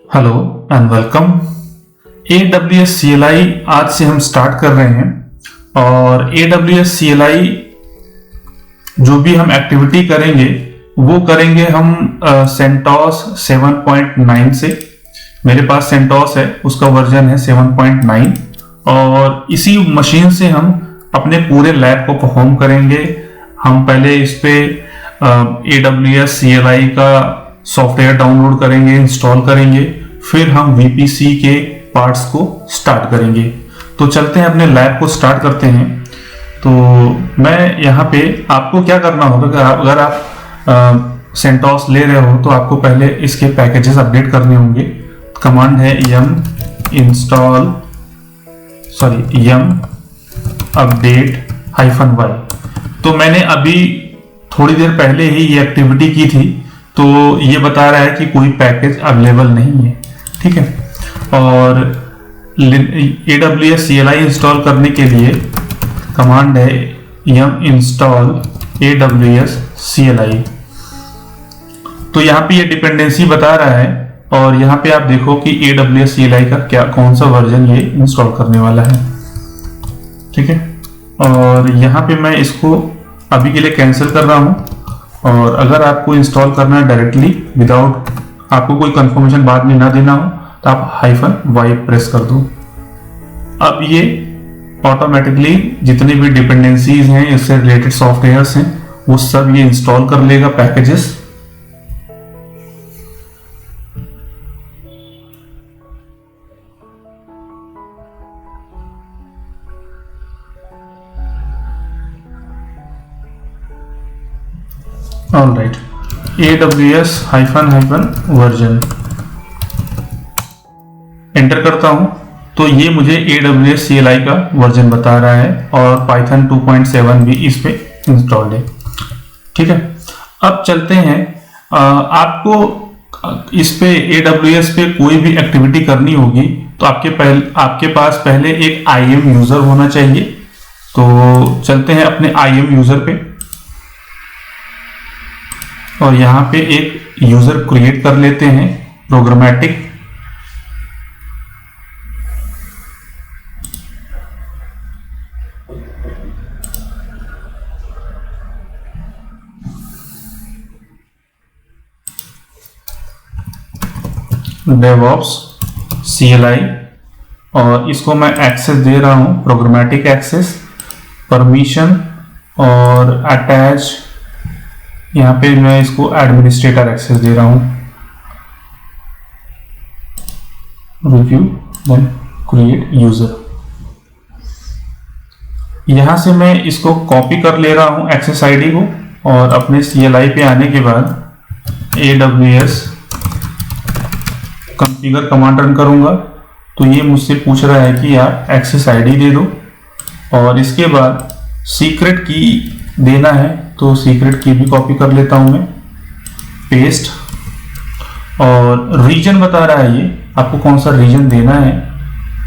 Hello and welcome. AWS CLI आज से हम स्टार्ट कर रहे हैं और AWS CLI जो भी हम एक्टिविटी करेंगे वो करेंगे हम CentOS 7.9 से। मेरे पास CentOS है, उसका वर्जन है 7.9 और इसी मशीन से हम अपने पूरे लैब को परफॉर्म करेंगे। हम पहले इस पे AWS CLI का सॉफ्टवेयर डाउनलोड करेंगे, इंस्टॉल करेंगे, फिर हम VPC के पार्ट्स को स्टार्ट करेंगे। तो चलते हैं अपने लैब को स्टार्ट करते हैं। तो मैं यहाँ पे आपको क्या करना होगा, अगर आप CentOS ले रहे हो तो आपको पहले इसके पैकेजेस अपडेट करने होंगे। कमांड है yum update -y। तो मैंने अभी थोड़ी देर पहले ही ये एक्टिविटी की थी, तो ये बता रहा है कि कोई पैकेज अवेलेबल नहीं है, ठीक है। और AWS CLI इंस्टॉल करने के लिए कमांड है yum install AWS CLI। तो यहाँ पे ये डिपेंडेंसी बता रहा है और यहाँ पे आप देखो कि AWS CLI का कौन सा वर्जन ये इंस्टॉल करने वाला है, ठीक है। और यहाँ पे मैं इसको अभी के लिए कैंसिल कर रहा हूँ। और अगर आपको इंस्टॉल करना है डायरेक्टली विदाउट, आपको कोई कंफर्मेशन बाद में ना देना हो, तो आप -y प्रेस कर दो। अब ये ऑटोमेटिकली जितने भी डिपेंडेंसीज हैं, इससे रिलेटेड सॉफ्टवेयर्स हैं, वो सब ये इंस्टॉल कर लेगा packages. Alright, AWS version enter करता हूं तो ये मुझे AWS CLI का वर्जन बता रहा है और Python 2.7 भी इस पे इंस्टॉल्ड है, ठीक है। अब चलते हैं, आपको इस पे AWS पे कोई भी एक्टिविटी करनी होगी तो आपके पास पहले एक IAM यूजर होना चाहिए। तो चलते हैं अपने IAM यूजर पे और यहाँ पे एक यूजर क्रिएट कर लेते हैं, प्रोग्रामेटिक। DevOps CLI और इसको मैं एक्सेस दे रहा हूँ, प्रोग्रामेटिक एक्सेस, परमिशन और अटैच। यहाँ पे मैं इसको एडमिनिस्ट्रेटर एक्सेस दे रहा हूँ। Review then create user. यहाँ से मैं इसको कॉपी कर ले रहा हूँ एक्सेस आईडी को और अपने CLI पे आने के बाद AWS कॉन्फ़िगर कमांड रन करूंगा। तो ये मुझसे पूछ रहा है कि आप एक्सेस आईडी दे दो और इसके बाद सीक्रेट की देना है, तो सीक्रेट की भी कॉपी कर लेता हूं मैं, पेस्ट। और रीजन बता रहा है ये आपको कौन सा रीजन देना है,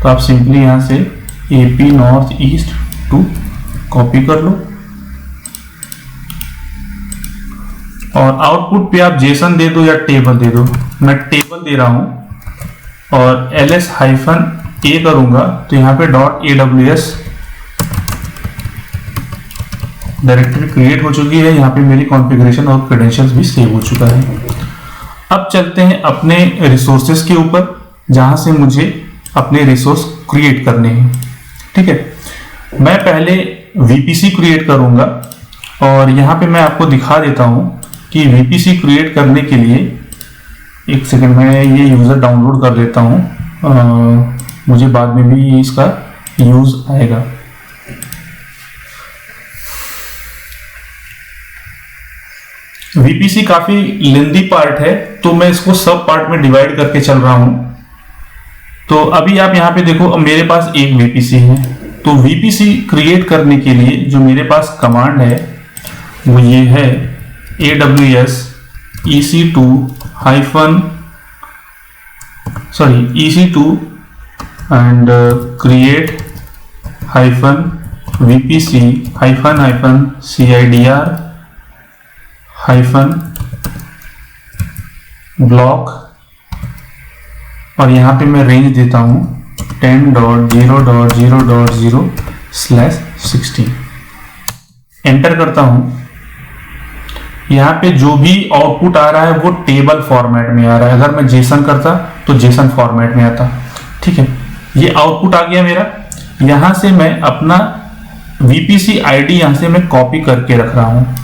तो आप सिंपली यहां से AP नॉर्थ ईस्ट 2 कॉपी कर लो और आउटपुट पे आप जेसन दे दो या टेबल दे दो। मैं टेबल दे रहा हूं और ls-a करूंगा तो यहाँ पे .aws डायरेक्टरी क्रिएट हो चुकी है। यहाँ पे मेरी कॉन्फ़िगरेशन और क्रेडेंशियल्स भी सेव हो चुका है। अब चलते हैं अपने रिसोर्सेज के ऊपर, जहां से मुझे अपने रिसोर्स क्रिएट करने हैं, ठीक है। मैं पहले VPC क्रिएट करूंगा और यहाँ पे मैं आपको दिखा देता हूं कि VPC क्रिएट करने के लिए, एक सेकंड में ये यूजर डाउनलोड कर लेता हूं, मुझे बाद में भी इसका यूज आएगा। VPC काफी लेंदी पार्ट है, तो मैं इसको सब पार्ट में डिवाइड करके चल रहा हूं। तो अभी आप यहाँ पे देखो, अब मेरे पास एक VPC है। तो VPC क्रिएट करने के लिए जो मेरे पास कमांड है वो ये है AWS EC2 and create -VPC -CIDR -block और यहाँ पे मैं रेंज देता हूँ 10.0.0.0/16। एंटर करता हूँ। यहाँ पे जो भी आउटपुट आ रहा है वो टेबल फॉर्मेट में आ रहा है। अगर मैं जेसन करता तो जेसन फॉर्मेट में आता। ठीक है, ये आउटपुट आ गया मेरा। यहाँ से मैं अपना VPC ID यहाँ से मैं कॉपी करके रख रहा हूँ।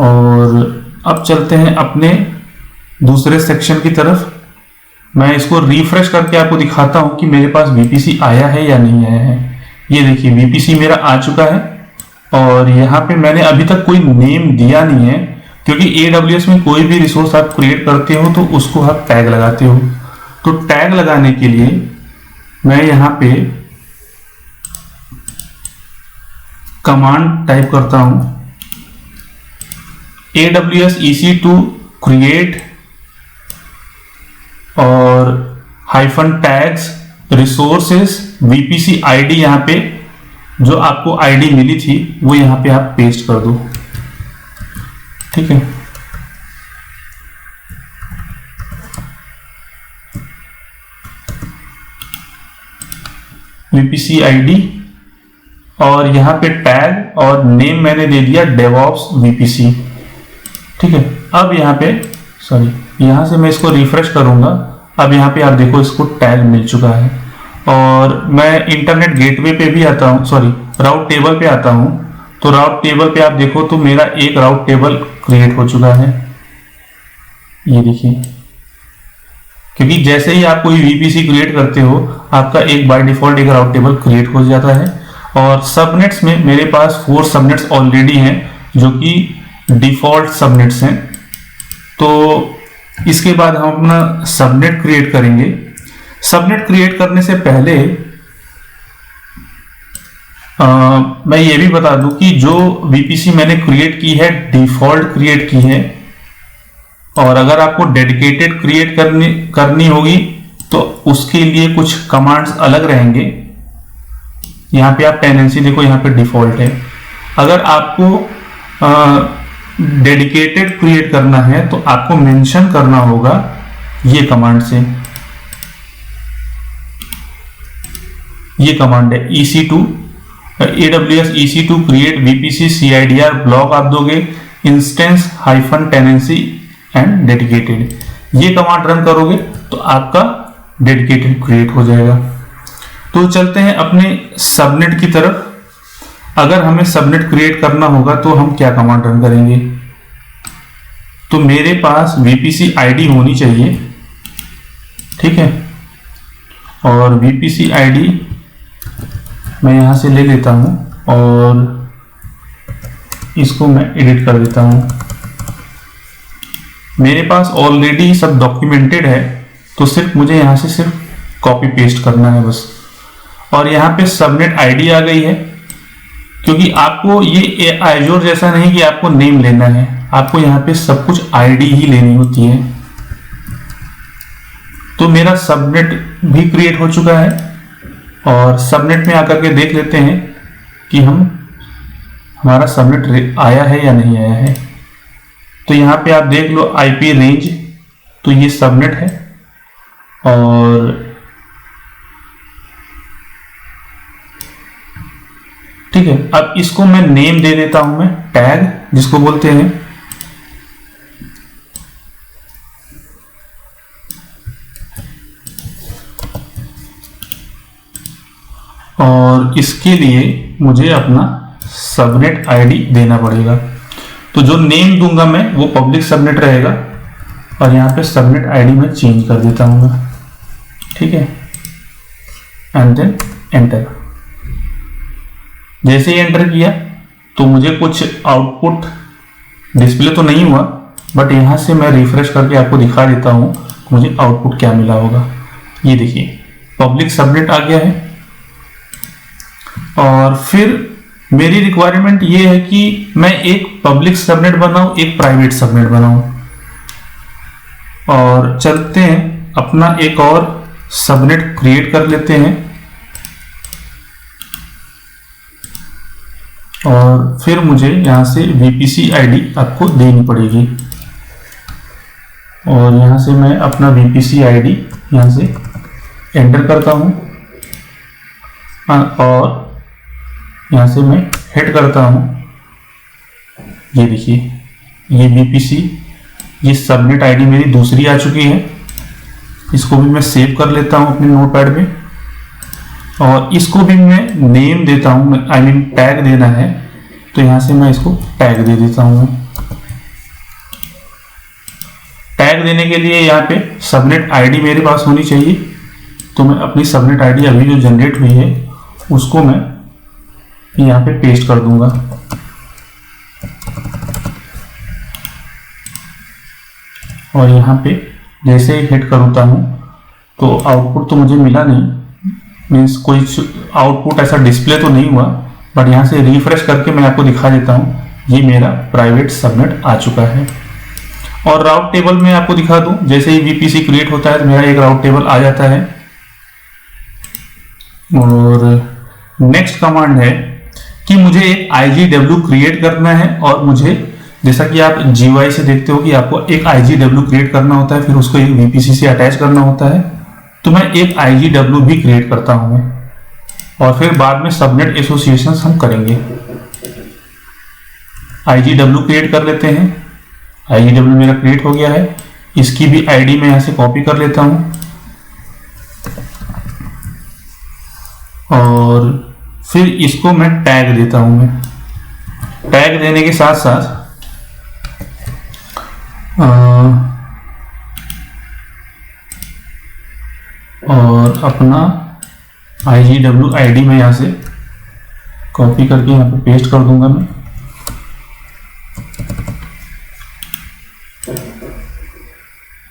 और अब चलते हैं अपने दूसरे सेक्शन की तरफ। मैं इसको रिफ्रेश करके आपको दिखाता हूं कि मेरे पास VPC आया है या नहीं आया है। ये देखिए VPC मेरा आ चुका है। और यहाँ पे मैंने अभी तक कोई नेम दिया नहीं है, क्योंकि AWS में कोई भी रिसोर्स आप क्रिएट करते हो तो उसको आप टैग लगाते हो। तो टैग लगाने के लिए मैं यहाँ पे कमांड टाइप करता हूं AWS EC2 create और -tags resources VPC ID। यहाँ पे जो आपको ID मिली थी वो यहाँ पे आप पेस्ट कर दो। ठीक है, VPC ID और यहाँ पे टैग और नेम मैंने दे दिया DevOps VPC। ठीक है, अब यहाँ पे यहाँ से मैं इसको रिफ्रेश करूंगा। अब यहाँ पे आप देखो इसको टैग मिल चुका है। और मैं इंटरनेट गेटवे पे भी आता हूँ, राउट टेबल पे आता हूँ। तो राउट टेबल पे आप देखो तो मेरा एक राउट टेबल क्रिएट हो चुका है। ये देखिए, क्योंकि जैसे ही आप कोई VPC क्रिएट करते हो आपका एक बाय डिफॉल्ट एक राउट टेबल क्रिएट हो जाता है। और सबनेट्स में मेरे पास 4 सबनेट्स ऑलरेडी हैं जो कि डिफॉल्ट सबनेट्स हैं। तो इसके बाद हम अपना सबनेट क्रिएट करेंगे। सबनेट क्रिएट करने से पहले मैं ये भी बता दूं कि जो VPC मैंने क्रिएट की है डिफॉल्ट क्रिएट की है। और अगर आपको डेडिकेटेड क्रिएट करनी होगी तो उसके लिए कुछ कमांड्स अलग रहेंगे। यहाँ पे आप टेनेंसी देखो, यहाँ पे डिफॉल्ट है। अगर आपको डेडिकेटेड क्रिएट करना है तो आपको मेंशन करना होगा ये कमांड से। ये कमांड है EC2 AWS EC2 create VPC CIDR block आप दोगे इंस्टेंस -tenancy एंड डेडिकेटेड। ये कमांड रन करोगे तो आपका डेडिकेटेड क्रिएट हो जाएगा। तो चलते हैं अपने सबनेट की तरफ। अगर हमें सबनेट क्रिएट करना होगा तो हम क्या कमांड रन करेंगे। तो मेरे पास VPC ID होनी चाहिए। ठीक है, और VPC ID मैं यहां से ले लेता हूं और इसको मैं एडिट कर देता हूं। मेरे पास ऑलरेडी सब डॉक्यूमेंटेड है तो सिर्फ मुझे यहां से सिर्फ कॉपी पेस्ट करना है बस। और यहाँ पे सबनेट ID आ गई है, क्योंकि आपको ये एजोर जैसा नहीं कि आपको नेम लेना है, आपको यहाँ पे सब कुछ ID ही लेनी होती है। तो मेरा सबनेट भी क्रिएट हो चुका है और सबनेट में आकर के देख लेते हैं कि हमारा सबनेट आया है या नहीं आया है। तो यहाँ पे आप देख लो IP रेंज, तो ये सबनेट है। और ठीक है, अब इसको मैं नेम दे देता हूं, मैं टैग जिसको बोलते हैं। और इसके लिए मुझे अपना सबनेट ID देना पड़ेगा। तो जो नेम दूंगा मैं वो पब्लिक सबनेट रहेगा और यहाँ पे सबनेट ID में चेंज कर देता हूँ। ठीक है, एंड देन एंटर। जैसे ही एंटर किया तो मुझे कुछ आउटपुट डिस्प्ले तो नहीं हुआ, बट यहाँ से मैं रिफ्रेश करके आपको दिखा देता हूँ मुझे आउटपुट क्या मिला होगा। ये देखिए पब्लिक सबनेट आ गया है। और फिर मेरी रिक्वायरमेंट ये है कि मैं एक पब्लिक सबनेट बनाऊं, एक प्राइवेट सबनेट बनाऊं। और चलते हैं अपना एक और सबनेट क्रिएट कर लेते हैं और फिर मुझे यहां से VPC ID आपको देनी पड़ेगी। और यहाँ से मैं अपना VPC ID यहाँ से एंटर करता हूँ और यहाँ से मैं हिट करता हूँ। ये देखिए, ये VPC, ये सबमिट आईडी मेरी दूसरी आ चुकी है। इसको भी मैं सेव कर लेता हूँ अपने नोटपैड में और इसको भी मैं नेम देता हूँ, आई मीन टैग देना है, तो यहाँ से मैं इसको टैग दे देता हूँ। टैग देने के लिए यहाँ पे सबनेट आईडी मेरे पास होनी चाहिए, तो मैं अपनी सबनेट आईडी अभी जो जनरेट हुई है उसको मैं यहाँ पे पेस्ट कर दूंगा। और यहाँ पे जैसे ही हिट करता हूँ तो आउटपुट तो मुझे मिला नहीं, मीन्स कोई आउटपुट ऐसा डिस्प्ले तो नहीं हुआ, बट यहाँ से रिफ्रेश करके मैं आपको दिखा देता हूँ, ये मेरा प्राइवेट सबनेट आ चुका है। और राउट टेबल में आपको दिखा दूं, जैसे ही VPC क्रिएट होता है तो मेरा एक राउट टेबल आ जाता है। और नेक्स्ट कमांड है कि मुझे एक IGW क्रिएट करना है, और मुझे जैसा कि आप GUI से देखते हो कि आपको एक IGW क्रिएट करना होता है, फिर उसको एक VPC से अटैच करना होता है, तो मैं एक IGW भी क्रिएट करता हूं और फिर बाद में सबनेट एसोसिएशन हम करेंगे। IGW क्रिएट कर लेते हैं। IGW मेरा क्रिएट हो गया है। इसकी भी आईडी मैं यहां से कॉपी कर लेता हूं और फिर इसको मैं टैग देता हूं। मैं टैग देने के साथ साथ और अपना IGW आईडी मैं यहां से कॉपी करके यहां पे पेस्ट कर दूंगा मैं।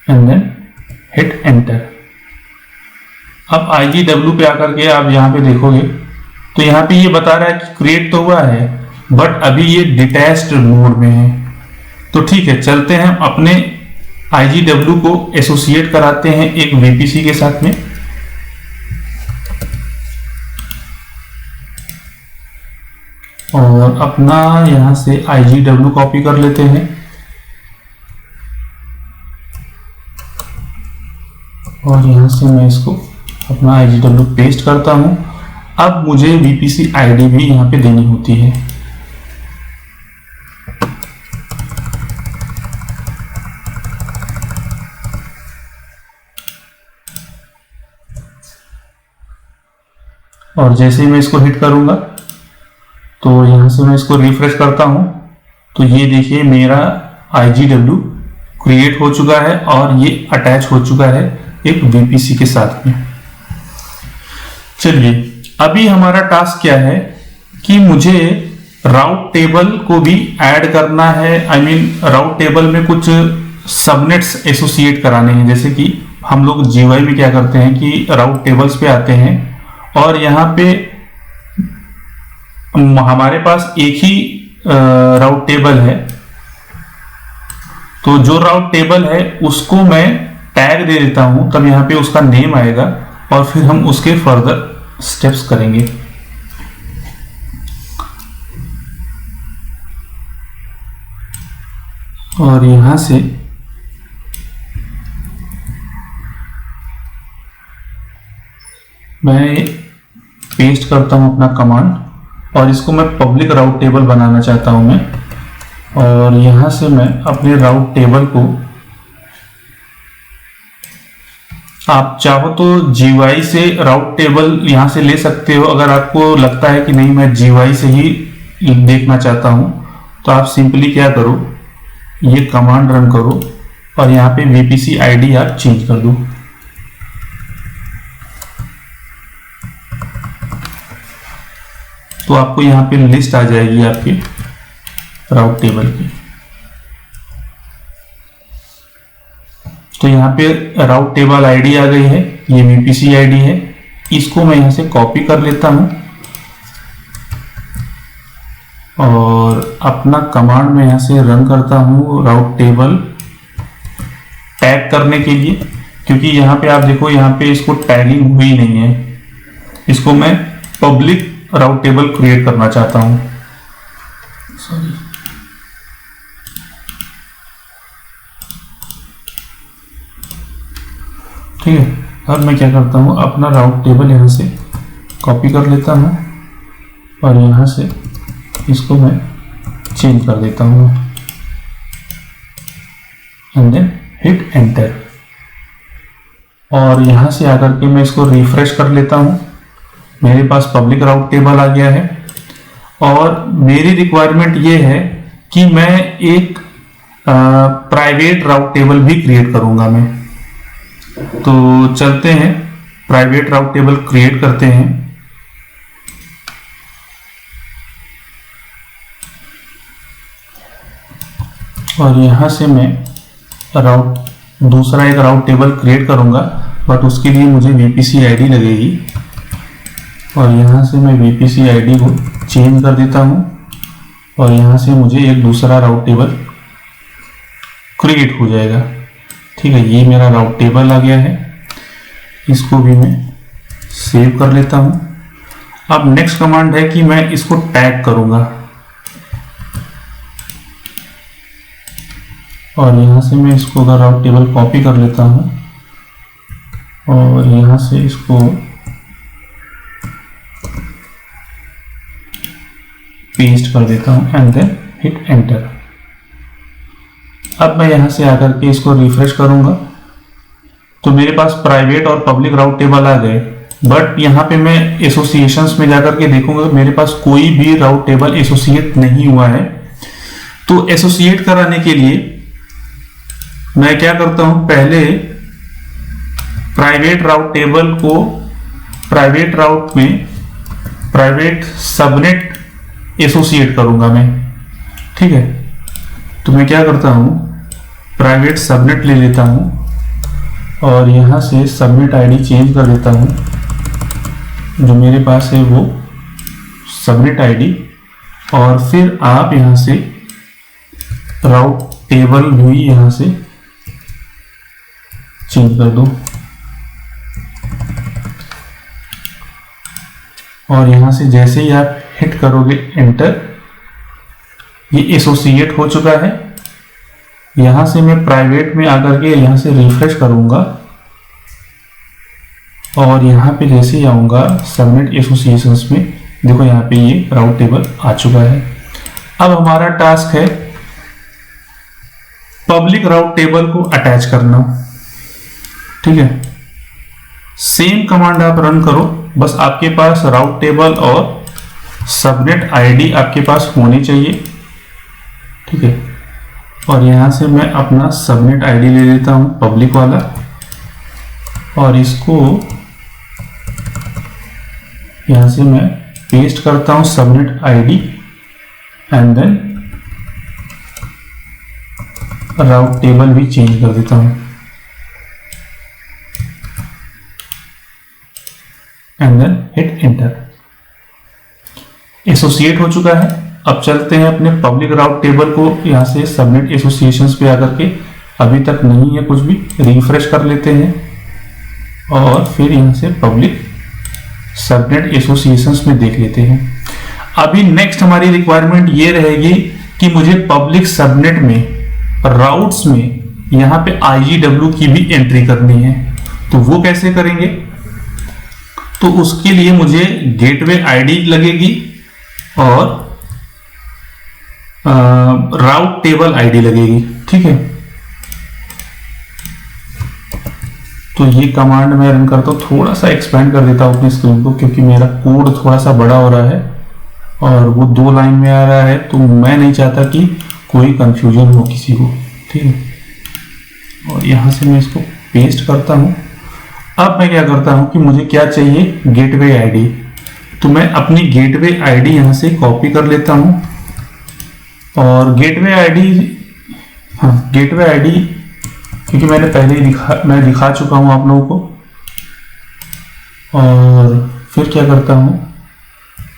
And then hit enter. अब IGW पे आकर के आप यहाँ पे देखोगे तो यहाँ पे ये बता रहा है कि क्रिएट तो हुआ है, बट अभी ये डिटैच्ड मोड में है। तो ठीक है, चलते हैं अपने IGW को एसोसिएट कराते हैं एक VPC के साथ में। और अपना यहाँ से IGW कॉपी कर लेते हैं और यहाँ से मैं इसको अपना IGW पेस्ट करता हूँ। अब मुझे VPC आईडी भी यहाँ पे देनी होती है। और जैसे ही मैं इसको हिट करूंगा तो यहाँ से मैं इसको रिफ्रेश करता हूँ, तो ये देखिए मेरा IGW क्रिएट हो चुका है और ये अटैच हो चुका है एक VPC के साथ में। चलिए, अभी हमारा टास्क क्या है कि मुझे राउट टेबल को भी ऐड करना है। आई मीन राउट टेबल में कुछ सबनेट्स एसोसिएट कराने हैं। जैसे कि हम लोग GUI में क्या करते हैं कि राउट टेबल्स पे आते हैं और यहाँ पे हमारे पास एक ही राउट टेबल है, तो जो राउट टेबल है उसको मैं टैग दे देता हूं, तब यहाँ पे उसका नेम आएगा और फिर हम उसके फर्दर स्टेप्स करेंगे। और यहां से मैं पेस्ट करता हूं अपना कमांड और इसको मैं पब्लिक राउट टेबल बनाना चाहता हूं मैं। और यहां से मैं अपने राउट टेबल को, आप चाहो तो GUI से राउट टेबल यहां से ले सकते हो। अगर आपको लगता है कि नहीं मैं GUI से ही देखना चाहता हूं, तो आप सिंपली क्या करो, ये कमांड रन करो और यहाँ पे VPC आईडी आप चेंज कर दो। तो आपको यहाँ पे लिस्ट आ जाएगी आपके राउट टेबल की। तो यहाँ पे राउट टेबल आईडी आ गई है, ये VPC आईडी है। इसको मैं यहाँ से कॉपी कर लेता हूँ और अपना कमांड में यहाँ से रन करता हूँ राउट टेबल टैग करने के लिए, क्योंकि यहाँ पे आप देखो यहाँ पे इसको टैगिंग हुई नहीं है। इसको मैं पब्लिक राउट टेबल क्रिएट करना चाहता हूँ। सॉरी, ठीक है। अब मैं क्या करता हूँ, अपना राउट टेबल यहाँ से कॉपी कर लेता हूँ और यहाँ से इसको मैं चेंज कर देता हूँ एंड देन हिट एंटर। और यहाँ से आकर के मैं इसको रिफ्रेश कर लेता हूँ। मेरे पास पब्लिक राउट टेबल आ गया है और मेरी रिक्वायरमेंट ये है कि मैं एक प्राइवेट राउट टेबल भी क्रिएट करूँगा मैं। तो चलते हैं, प्राइवेट राउट टेबल क्रिएट करते हैं। और यहाँ से मैं दूसरा एक राउट टेबल क्रिएट करूँगा, बट उसके लिए मुझे VPC ID लगेगी। और यहाँ से मैं VPC ID को चेंज कर देता हूँ और यहाँ से मुझे एक दूसरा राउट टेबल क्रिएट हो जाएगा। ठीक है, ये मेरा राउट टेबल आ गया है। इसको भी मैं सेव कर लेता हूँ। अब नेक्स्ट कमांड है कि मैं इसको टैग करूँगा और यहाँ से मैं इसको अगर राउट टेबल कॉपी कर लेता हूँ और यहाँ से इसको पेस्ट कर देता हूँ एंड देन हिट एंटर। अब मैं यहाँ से आकर के इसको रिफ्रेश करूँगा तो मेरे पास प्राइवेट और पब्लिक राउट टेबल आ गए, बट यहाँ पे मैं एसोसिएशंस में जाकर के देखूंगा मेरे पास कोई भी राउट टेबल एसोसिएट नहीं हुआ है। तो एसोसिएट कराने के लिए मैं क्या करता हूं, पहले प्राइवेट राउट टेबल को प्राइवेट राउट में प्राइवेट सबनेट एसोसिएट करूंगा मैं। ठीक है, तो मैं क्या करता हूं, प्राइवेट सबनेट ले लेता हूं और यहां से सबनेट आईडी चेंज कर देता हूं। जो मेरे पास है वो सबनेट आईडी, और फिर आप यहां से राउट टेबल भी यहां से चेंज कर दो और यहां से जैसे ही आप हिट करोगे एंटर, ये एसोसिएट हो चुका है। यहां से मैं प्राइवेट में आकर के यहां से रिफ्रेश करूंगा और यहाँ पे जैसे ही आऊँगा सबनेट एसोसिएशंस में, देखो यहाँ पे ये राउट टेबल आ चुका है। अब हमारा टास्क है पब्लिक राउट टेबल को अटैच करना। ठीक है, सेम कमांड आप रन करो, बस आपके पास राउट टेबल और सबनेट आईडी आपके पास होनी चाहिए। ठीक है, और यहाँ से मैं अपना सबनेट आईडी ले लेता हूँ पब्लिक वाला और इसको यहाँ से मैं पेस्ट करता हूँ subnet ID and then route table भी चेंज कर देता हूँ and then hit enter. Associate हो चुका है। अब चलते हैं अपने पब्लिक राउट टेबल को यहाँ से सबनेट एसोसिएशंस पे आकर के, अभी तक नहीं है कुछ भी, रिफ्रेश कर लेते हैं और फिर यहाँ से पब्लिक सबनेट एसोसिएशंस में देख लेते हैं। अभी नेक्स्ट हमारी रिक्वायरमेंट ये रहेगी कि मुझे पब्लिक सबनेट में राउट्स में यहाँ पे IGW की भी एंट्री करनी है। तो वो कैसे करेंगे, तो उसके लिए मुझे गेटवे आईडी लगेगी और राउट टेबल आईडी लगेगी। ठीक है, तो ये कमांड मैं रन करता हूँ, थोड़ा सा एक्सपेंड कर देता हूँ अपनी स्क्रीन को क्योंकि मेरा कोड थोड़ा सा बड़ा हो रहा है और वो 2 लाइन में आ रहा है, तो मैं नहीं चाहता कि कोई कंफ्यूजन हो किसी को। ठीक है, और यहाँ से मैं इसको पेस्ट करता हूँ। अब मैं क्या करता हूँ कि मुझे क्या चाहिए, गेटवे आईडी। तो मैं अपनी गेटवे आईडी यहाँ से कॉपी कर लेता हूँ और गेटवे आईडी, हाँ गेटवे आईडी क्योंकि मैंने पहले ही दिखा चुका हूँ आप लोगों को। और फिर क्या करता हूँ,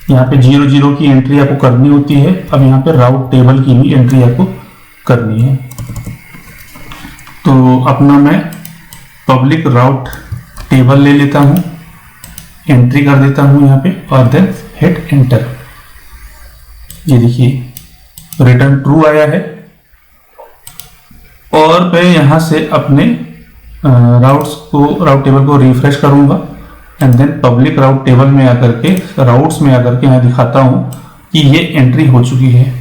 यहाँ पे 00 की एंट्री आपको करनी होती है। अब यहाँ पे राउट टेबल की भी एंट्री आपको करनी है। तो अपना मैं पब्लिक राउट टेबल ले लेता हूँ, एंट्री कर देता हूँ यहाँ पे और देन हिट एंटर। ये देखिए रिटर्न ट्रू आया है और मैं यहाँ से अपने राउट टेबल को रिफ्रेश करूंगा and then public route table में आकर के राउट्स में आकर के यहाँ दिखाता हूँ कि ये एंट्री हो चुकी है।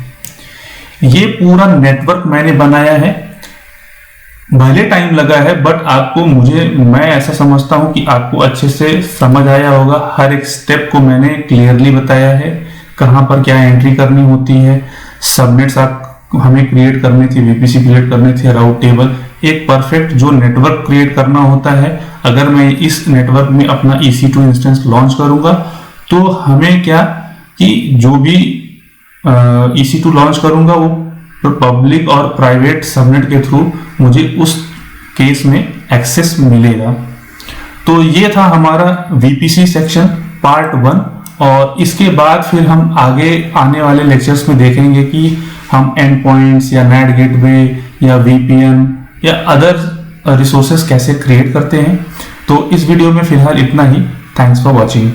ये पूरा नेटवर्क मैंने बनाया है, भले टाइम लगा है बट आपको मैं ऐसा समझता हूं कि आपको अच्छे से समझ आया होगा। हर एक स्टेप को मैंने क्लियरली बताया है, कहां पर क्या एंट्री करनी होती है, सबनेट्स हमें क्रिएट करनी थी, वीपीसी क्रिएट करनी थी, राउट टेबल, एक परफेक्ट जो नेटवर्क क्रिएट करना होता है। अगर मैं इस नेटवर्क में अपना EC2 इंस्टेंस लॉन्च करूंगा तो हमें क्या कि जो भी EC2 लॉन्च करूंगा वो पब्लिक और प्राइवेट सबनेट के थ्रू मुझे उस केस में एक्सेस मिलेगा। तो ये था हमारा VPC सेक्शन पार्ट 1 और इसके बाद फिर हम आगे आने वाले लेक्चर्स में देखेंगे कि हम एंड पॉइंट्स या नेट गेटवे या VPN या अदर रिसोर्सेस कैसे क्रिएट करते हैं। तो इस वीडियो में फिलहाल इतना ही। Thanks for watching.